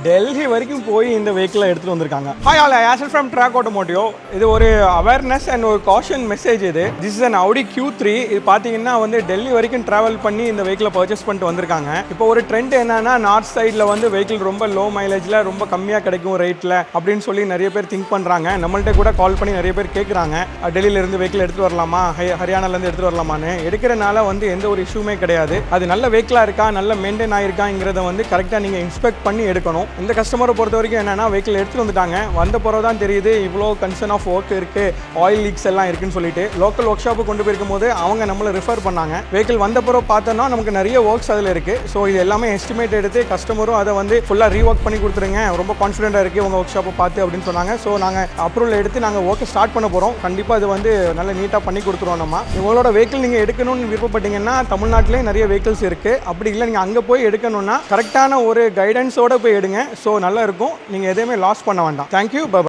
டெல்லி வரைக்கும் போய் இந்த வெஹிக்கிளை எடுத்துகிட்டு வந்திருக்காங்க. Hi all, Ashal from track automotive. இது ஒரு அவேர்னஸ் அண்ட் ஒரு caution message. This is an Audi Q3. இது பார்த்தீங்கன்னா வந்து டெல்லி வரைக்கும் ட்ராவல் பண்ணி இந்த வெஹிக்கிளை பர்ச்சேஸ் பண்ணிட்டு வந்திருக்காங்க. இப்போ ஒரு ட்ரெண்ட் என்னன்னா, நார்த் சைடில் வந்து வெஹிக்கிள் ரொம்ப லோ மைலேஜில் ரொம்ப கம்மியாக கிடைக்கும் ரேட்டில் அப்படின்னு சொல்லி நிறைய பேர் திங்க் பண்ணுறாங்க. நம்மள்ட்ட கூட கால் பண்ணி நிறைய பேர் கேட்குறாங்க, டெல்லியிலேருந்து வெஹிக்கிள் எடுத்துகிட்டு வரலாமா, ஹரியானாலேருந்து எடுத்துகிட்டு வரலாமான்னு. எடுக்கிறனால வந்து எந்த ஒரு இஷ்யூமே கிடையாது. அது நல்ல வெஹிக்கிளாக இருக்கா, நல்ல மெயின்டைன் ஆகிருக்காங்கிறத வந்து கரெக்டாக நீங்கள் இன்ஸ்பெக்ட் பண்ணி எடுக்கணும். இந்த கஸ்டமரை பொறுத்த வரைக்கும் என்னென்னா, வெஹிக்கிள் எடுத்துகிட்டு வந்துட்டாங்க, வந்த பிறகு தான் தெரியுது இவ்வளோ கன்சர்ன் ஆஃப் ஒர்க் இருக்குது, ஆயில் லீக்ஸ் எல்லாம் இருக்குன்னு சொல்லிட்டு லோக்கல் ஒர்க் ஷாப்பு கொண்டு போயிருக்கும் போது அவங்க நம்மளை ரிஃபர் பண்ணாங்க. வெஹிக்கிள் வந்த பிறகு பார்த்தோன்னா நமக்கு நிறைய ஒர்க்ஸ் அதில் இருக்குது. ஸோ இது எல்லாமே எஸ்டிமேட் எடுத்து கஸ்டமரும் அதை வந்து ஃபுல்லாக ரீஒர்க் பண்ணி கொடுத்துருங்க, ரொம்ப கான்ஃபிடென்ட்டாக இருக்குது உங்கள் ஒர்க் ஷாப்பை பார்த்து அப்படின்னு சொன்னாங்க. ஸோ நாங்கள் அப்ரூவல் எடுத்து நாங்கள் ஒர்க்கை ஸ்டார்ட் பண்ண போகிறோம். கண்டிப்பாக அது வந்து நல்ல நீட்டாக பண்ணி கொடுத்துருவோம். நம்ம உங்களோட வெஹிக்கிள் நீங்கள் எடுக்கணும்னு விருப்பப்பட்டீங்கன்னா தமிழ்நாட்டிலே நிறைய வெஹிக்கிள்ஸ் இருக்குது. அப்படி இல்லை நீங்கள் அங்கே போய் எடுக்கணும்னா கரெக்டான ஒரு கைடன்ஸோடு போய் எடுங்க. ஸோ நல்லா இருக்கும், நீங்கள் எதையுமே லாஸ் பண்ண வேண்டாம். Thank you, by.